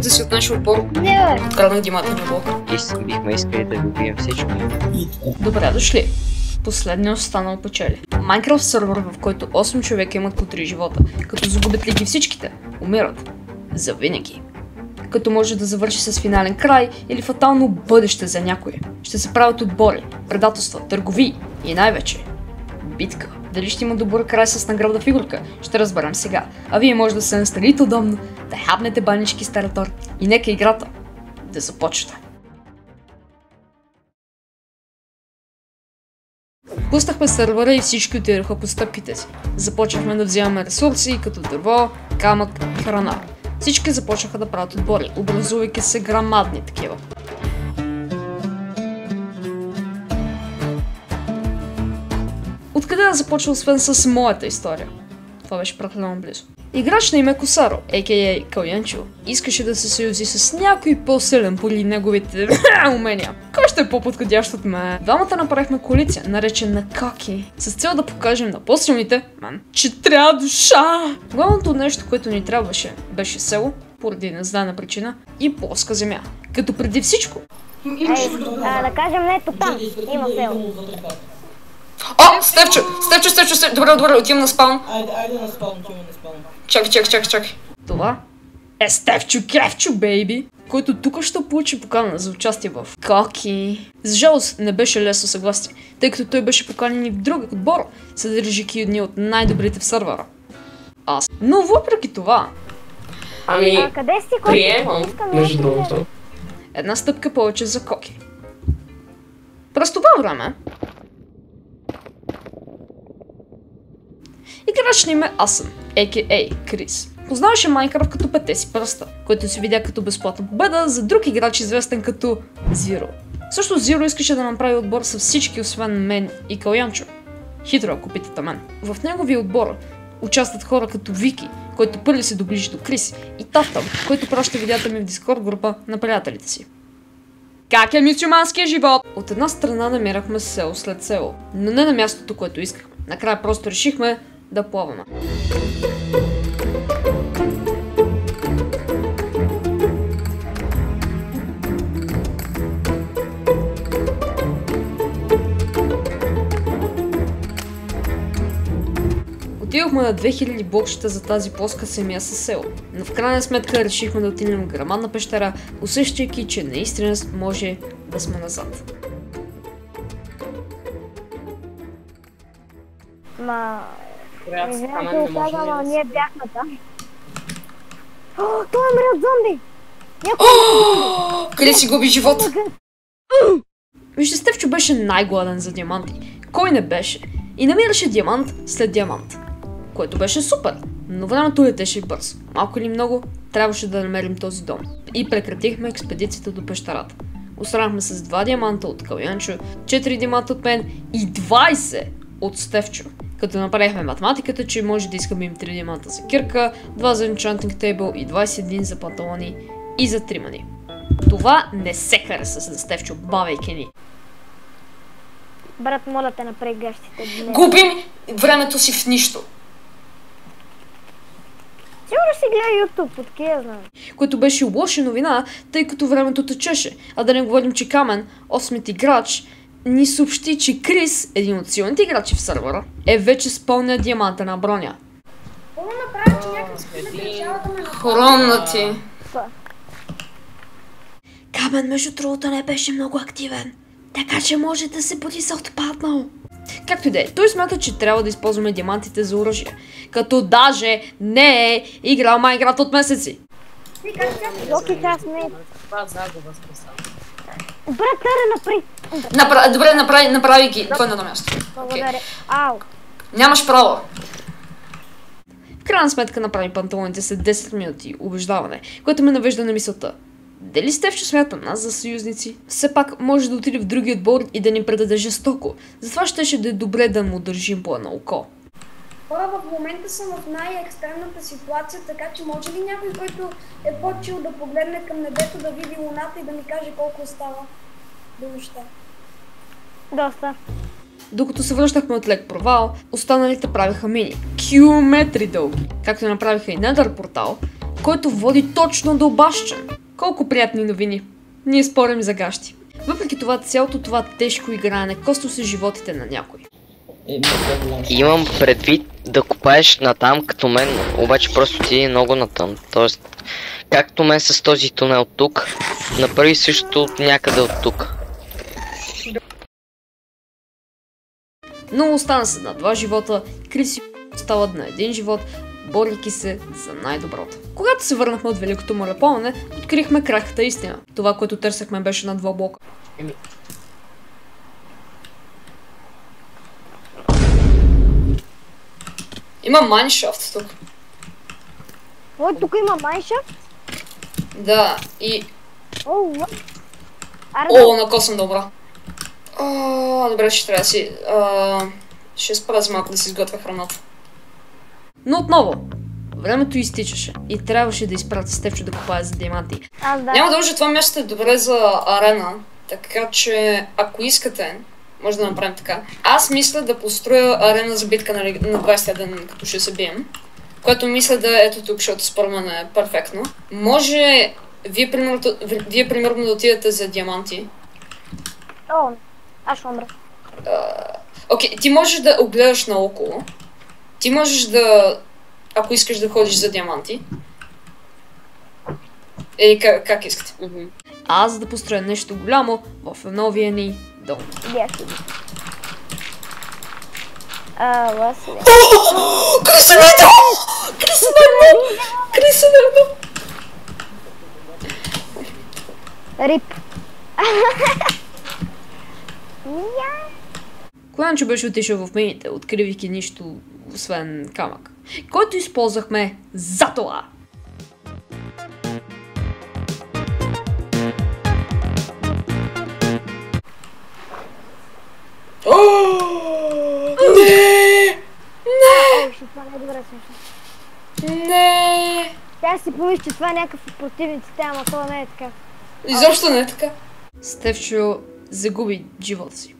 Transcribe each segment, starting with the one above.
да си от нашия отбор. Не, бе. Откраднах димата на блок. Бихме искали да добием всичко. Добре дошли. Последният останал печели. Майнкрафт сервер, в който 8 човека имат по 3 живота. Като загубят ли ги всичките, умират. Завинаги. Като може да завърши с финален край или фатално бъдеще за някой. Ще се правят отбори, предателства, търговии и най-вече битка. Дали ще има добър край с награда фигурка, ще разберем сега. А вие може да се настаните удобно, да хапнете банички с тератор и нека играта да започне. Пуснахме сервера и всички отидоха по стъпките си. Започнахме да взимаме ресурси, като дърво, камък и храна. Всички започнаха да правят отбори, образувайки се грамадни такива. Откъде да започва освен с моята история? Това беше прекалено близо. Играч на име Косаро, а.к.а. Калянчо, искаше да се съюзи с някой по-силен поради неговите умения. Кой ще е по-подходящ от мен? Двамата направихме коалиция, наречена Коки, с цел да покажем на по-силните, че трябва душа. Главното нещо, което ни трябваше, беше село, поради незнайна причина, и плоска земя. Като преди всичко... Да кажем не тук, има село. О, Стефчо! Добре, отивам на спаун. Айде на спаун, отивам на спаун. Чакай. Това е Стефчо Кефчо, бейби, който тук ще получи покана за участие в Коки. За жалост не беше лесно съгласие, тъй като той беше поканен и в друг отбор, съдържайки едни от най-добрите в сървъра. Аз. Но въпреки това... Къде си, приемам, между другото. Една стъпка повече за Коки. През това време... Играч на име Асън, а.к.а. Крис. Познаваше Майнкрафт като пете си пръста, който се видя като безплатна победа за друг играч, известен като Зиро. Също Зиро искаше да направи отбор с всички, освен мен и Калянчо. Хитро, ако питате мен. В неговия отбор участват хора като Вики, който първи се доближи до Крис, и Тафтъл, който праща видеята ми в Дискорд група на приятелите си. Как е мюсюлманския живот? От една страна намирахме село след село, но не на мястото, което искахме. Накрая просто решихме да плаваме. Отидохме на 2000 блокчета за тази плоска семия със село, но в крайна сметка решихме да отидем в грамадна пещера, усещайки, че наистина може да сме назад. Ние бяхме там. Той умре от зомби! Къде си губи живот? Вижте, Стефчо беше най-гладен за диаманти. Кой не беше? И намираше диамант след диамант. Което беше супер, но времето летеше бързо. Малко или много, трябваше да намерим този дом. И прекратихме експедицията до пещерата. Останахме с 2 диаманта от Калянчо, 4 диаманта от мен и 20 от Стефчо. Като направихме математиката, че може да искаме им 3 диаманта за кирка, 2 за enchanting table и 21 за панталони и за тримани. Това не се хареса с Стефчо, бавейки ни. Брат, моля те, направи гащите. Губим времето си в нищо. Сигурно си гледа YouTube, откъде знам. Което беше лоша новина, тъй като времето течеше. А да не говорим, че Камен, 8-мият играч, ни съобщи, че Крис, един от силните играчи в сървъра, е вече с пълния диаманта на броня. Какво направи, че някак си държава да ме направи? Хрона ти. Камен, между другото, не беше много активен, така че може да се буди за отпаднал. Както и да е, той смята, че трябва да използваме диамантите за оръжие, като даже не е играл Майнкрафт от месеци. Локи, аз не. Това загуба с представа. Брат, направи. Добре, направи ги. Това е на място. Благодаря. Ау. Нямаш право. В крайна сметка направи панталоните след 10 минути убеждаване, което ме навежда на мисълта. Дали Стефчо смята нас за съюзници? Все пак може да отиде в другия отбор и да ни предаде жестоко. Затова щеше да е добре да му държим по едно око. Хора, в момента съм в най-екстремната ситуация, така че може ли някой, който е по-чил да погледне към небето, да види луната и да ми каже колко остава до нощта? Доста. Докато се връщахме от лек провал, останалите правиха мини. Километри дълги. Както направиха и Недър портал който води точно до Обащен. Колко приятни новини. Ние спорим за гащи. Въпреки това, цялото това тежко игране коства се животите на някой. Имам предвид да копаеш натам като мен, обаче просто ти е много натам. Тоест, както мен с този тунел тук, направи също някъде от тук. Но остана се на 2 живота, Крис остават на 1 живот, борейки се за най-доброто. Когато се върнахме от Великото морепълнене, открихме крахката истина. Това, което търсехме, беше на 2 блока. Има майншафт тук. Ой, тук има майншафт? Да, и... О, О, накосвам добра. Добре, ще трябва да си... ще спра за малко да си изготвя храната. Но отново, времето изтичаше и трябваше да изпратя Стефчо да копае за диаманти. Няма да може, това място е добре за арена, така че ако искате, може да направим така. Аз мисля да построя арена за битка на 20-я ден, като ще се бием. Което мисля да е ето тук, защото според мен е перфектно. Може вие примерно да отидете за диаманти. О, аз ще умра. Окей, ти можеш да огледаш наоколо. Ти можеш да... Ако искаш да ходиш за диаманти. Или как искате? Аз за да построя нещо голямо в новия ни дом. Крисенето! Крисенето! Рип. Коянчо беше отишъл в мините, откривайки нищо, освен камък, който използвахме за това. Не! Това не е добре смешно. Не! Тя си помисли, че това е някакъв от противниците, ама това не е така. Изобщо не е така. Стефчо загуби живота си.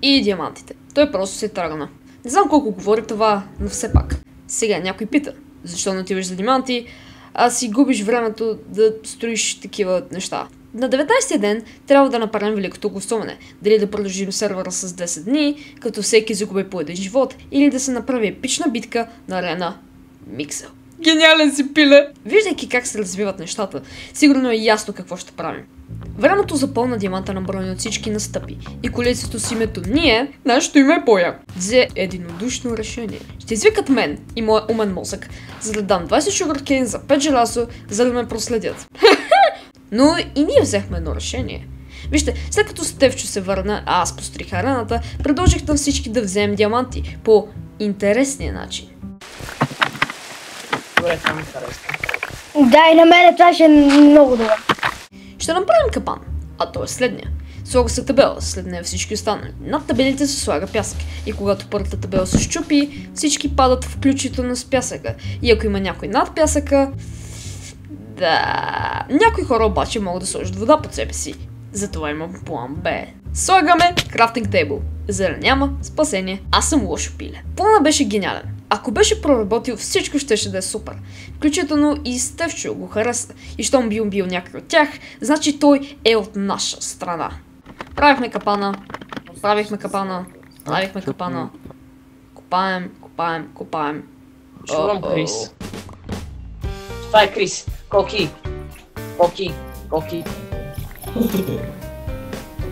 И диамантите. Той просто се тръгна. Не знам колко говори това, но все пак. Сега някой пита, защо не отиваш за диаманти, а си губиш времето да строиш такива неща. На 19-я ден трябва да направим великото гласуване. Дали да продължим сервера с 10 дни, като всеки загуби по 1 живот, или да се направи епична битка на арена Миксел. Гениален си, пиле! Виждайки как се развиват нещата, сигурно е ясно какво ще правим. Времето за пълна диаманта на брони от всички настъпи и колецето с името ние, нашето име е Боя, взе единодушно решение. Ще извикат мен и моя умен мозък, за да дам 20 sugarcane за 5 желасо, за да ме проследят. Но и ние взехме едно решение. Вижте, след като Стефчо се върна, а аз построих арената, предложих на всички да вземем диаманти по интересния начин. Добре, това ми харесва. Да, и на мен това ще е много добре. Ще направим капан, а то е следния. Слага се табела, след нея всички останали. Над табелите се слага пясък и когато първата табела се счупи, всички падат включително с пясъка. И ако има някой над пясъка... Да... Някои хора обаче могат да сложат вода под себе си. Затова имам план Б. Слагаме крафтинг тейбъл. За да няма спасение. Аз съм лошо пиле. Планът беше гениален. Ако беше проработил, всичко щеше да е супер. Включително и Стефчо го хареса. И щом би убил някой от тях, значи той е от наша страна. Правихме капана. Копаем. Чувам Крис. Това е Крис. Коки.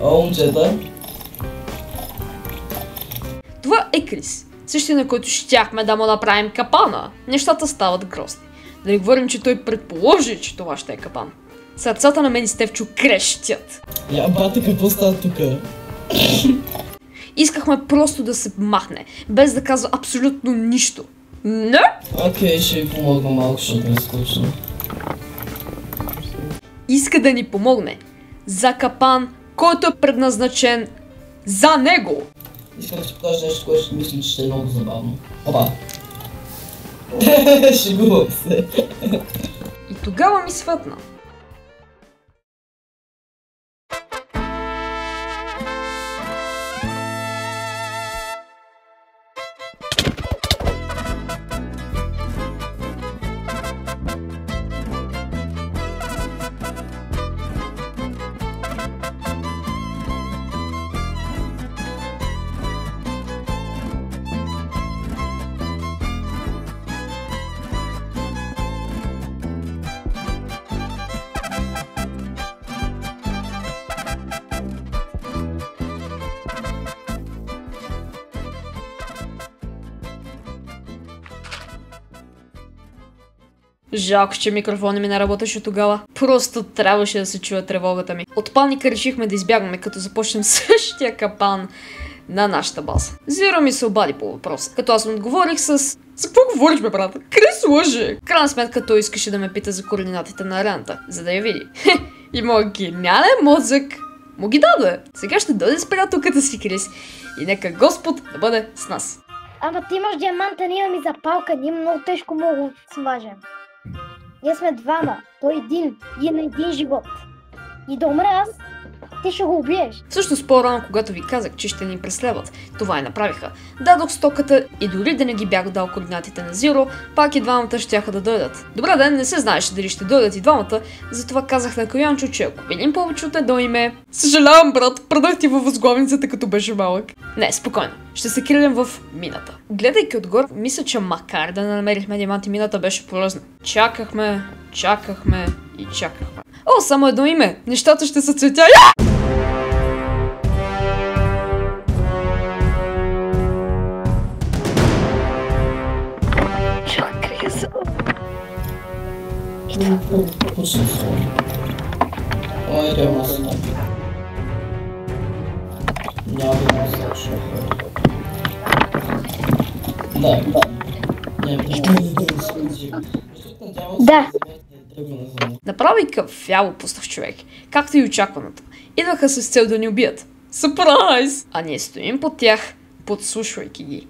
О, момчета. Това е Крис. Същия, на който щяхме да му направим капана. Нещата стават грозни. Да не говорим, че той предположи, че това ще е капан. Сърцата на мен и Стефчо крещят. Я бате, какво става тука? Искахме просто да се махне, без да казва абсолютно нищо. Не? Окей, ще ви помогна малко, защото ми е скучно. Иска да ни помогне. За капан, който е предназначен за него. Искам да ти покажа нещо, което ще мисля, че ще е много забавно. Опа! Шегувам се. И тогава ми светна. Жалко, че микрофонът ми не работеше тогава. Просто трябваше да се чуе тревогата ми. От паника решихме да избягваме, като започнем същия капан на нашата база. Зиро ми се обади по въпроса, като аз му отговорих с... За какво говориш, бе, брата? Крис лъже! В крайна сметка той искаше да ме пита за координатите на арената, за да я види. И моят гениален мозък му ги даде. Сега ще дойде с приятелката си Крис и нека Господ да бъде с нас. Ама ти имаш диаманта, ние имаме запалка, ние много тежко мога да смажем. Ние сме двама, той един и е на един живот. И да умре аз, ти ще го убиеш. Всъщност по-рано, когато ви казах, че ще ни преследват, това и направиха. Дадох стоката и дори да не ги бях дал координатите на Зиро, пак и двамата щяха да дойдат. Добре ден, не се знаеше дали ще дойдат и двамата, затова казах на Коянчо, че ако видим повече от едно име... Съжалявам, брат, продах ти във възглавницата, като беше малък. Не, спокойно, ще се крием в мината. Гледайки отгоре, мисля, че макар да не намерихме диаманти, мината беше полезна. Чакахме и чакахме. О, само едно име, нещата ще се цветя. Ой, Рема се напи. Няма да му слушам. Да. Да. Направи кафяво пуснах човек, както и очакваното. Идваха с цел да ни убият. Сюрпрайз! А ние стоим под тях, подслушвайки ги.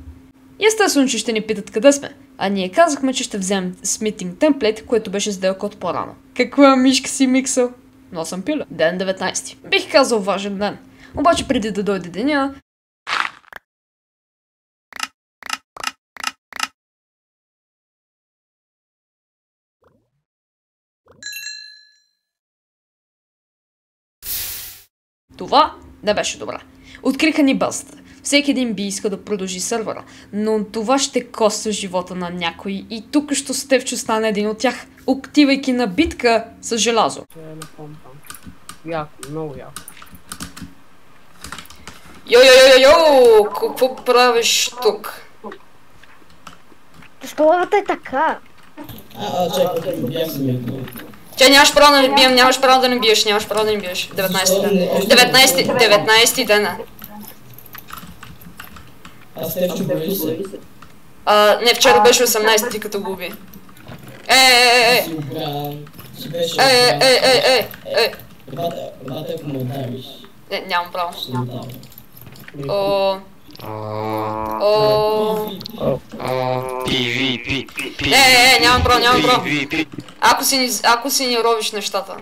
Естествено, че ще ни питат къде сме. А ние казахме, че ще вземем смитинг темплейт, което беше сделка от по-рано. Каква мишка си миксъл? Но съм пиля. Ден 19. Бих казал важен ден. Обаче преди да дойде деня... Това не беше добре. Откриха ни базата. Всеки един би искал да продължи сървъра, но това ще коства живота на някой и тук ще Стефчо стане един от тях, отивайки на битка с желязо. Яко, много яко. Йо, какво правиш тук? Защо лавата е така? Чакай, бях се микнал. Че нямаш право да не бием, нямаш право да не биеш. 19 ден. 19 дена. Аз Стефчо брои се. Не, вчера беше 18 ти като го уби. Си убран. Си беше убран. Бата, ако ме удариш. Не, нямам право. Ще ударя. Нямам право. Ако си ни робиш нещата.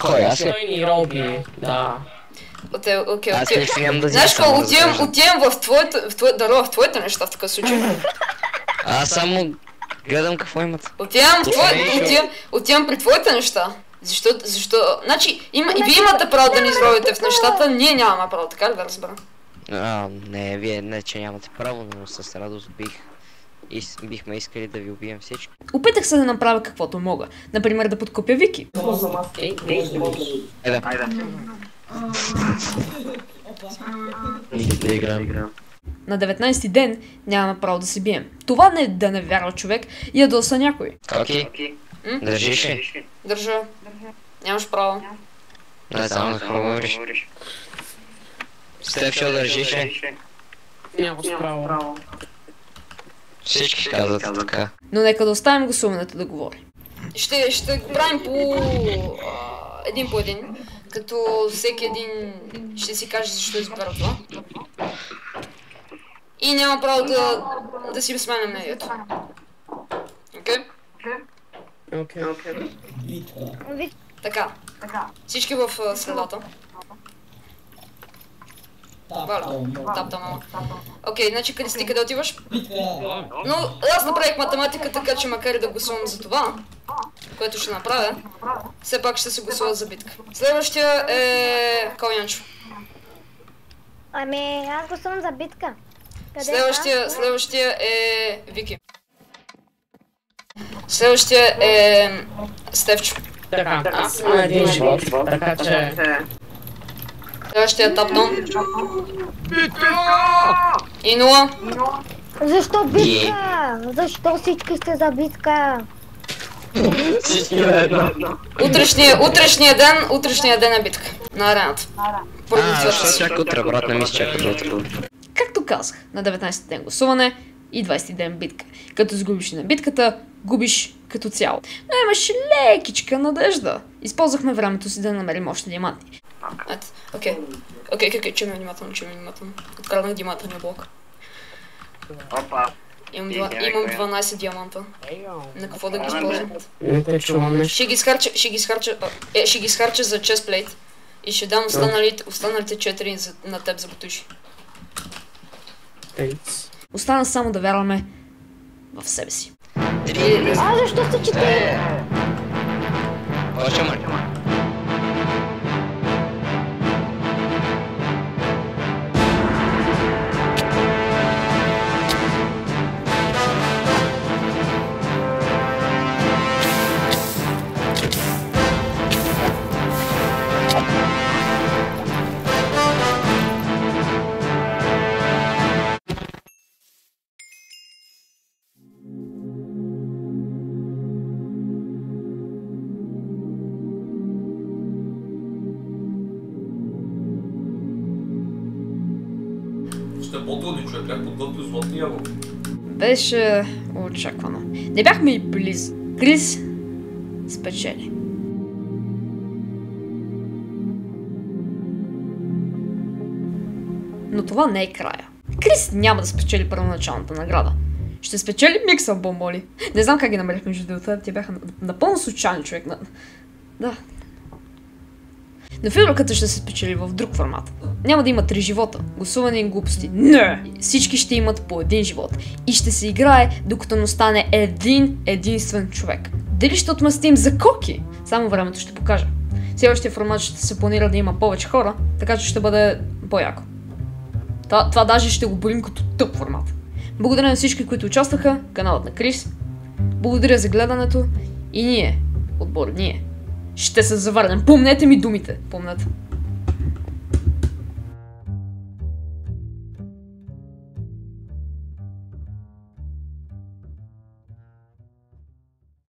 Кой? Аз ли? Той ни роби, да. Окей. Аз не искам да Знаеш какво, отивам в твоите неща в такъв случай. Аз само гледам какво имат. Отивам при твоите неща. Защо? Значи, вие имате право да ни изробите в нещата, ние нямаме право, така ли да разбера? Не, вие не, че нямате право, но с радост бихме искали да ви убием всички. Опитах се да направя каквото мога. Например, да подкупя Вики. Да играем. На 19-ти ден нямаме право да се бием. Това не е да не вярва човек и ядоса някой. Окей. Държиш ли? Държа. Нямаш право. Не, само какво говориш. Стефчо, държиш ли? Нямаш право. Всички казват така. Но нека да оставим гласуването да говори. Ще го правим един по един, като всеки един ще си каже защо избира това. И няма право да си сменям мнението. Окей. Така. Всички в средата. Тапта, мама. Окей, значи къде отиваш? Но аз направих математика, така че макар и да гласувам за това, което ще направя, все пак ще се гласува за битка. Следващия е Коянчо. Ами, аз гласувам за битка. Следващия е Вики. Следващия е Стефчо. Така, аз съм на един живот, така че... Следващия е Таптон. И 0. Защо битка? Защо всички сте за битка? Всички на едно. Утрешния ден е битка. На арената. Защо чака утре, брат, не ми се чака утре. Както казах, на 19 ден гласуване и 20 ден битка. Като сгубиш на битката, губиш като цяло. Но имаше лекичка надежда. Използвахме времето си да намерим още диаманти. Окей, чуем внимателно. Откраднах диамантния блок. Опа. Имам 12 диаманта. На какво да ги използвам? Не те чувам нещо. Ще ги изхарча за честплейт. И ще дам останалите 4 на теб за бутуши. Остана само да вярваме в себе си. Защо се чете? Още мали. Ще е по-трудно, човек, как подготвил златния ябълк. Беше очаквано. Не бяхме и близо. Крис спечели. Но това не е края. Крис няма да спечели първоначалната награда. Ще спечели микса бомболи. Не знам как ги намерих между делата, те бяха напълно случайни, човек. Да. Но фигурката ще се спечели в друг формат. Няма да има 3 живота, гласуване и глупости. Не! Всички ще имат по 1 живот. И ще се играе, докато не остане единствен човек. Дали ще отмъстим за Коки? Само времето ще покаже. Следващия формат ще се планира да има повече хора, така че ще бъде по-яко. Това даже ще го борим като тъп формат. Благодаря на всички, които участваха, каналът на Крис. Благодаря за гледането и ние, отбор ние, ще се завърнем. Помнете ми думите. Помнете.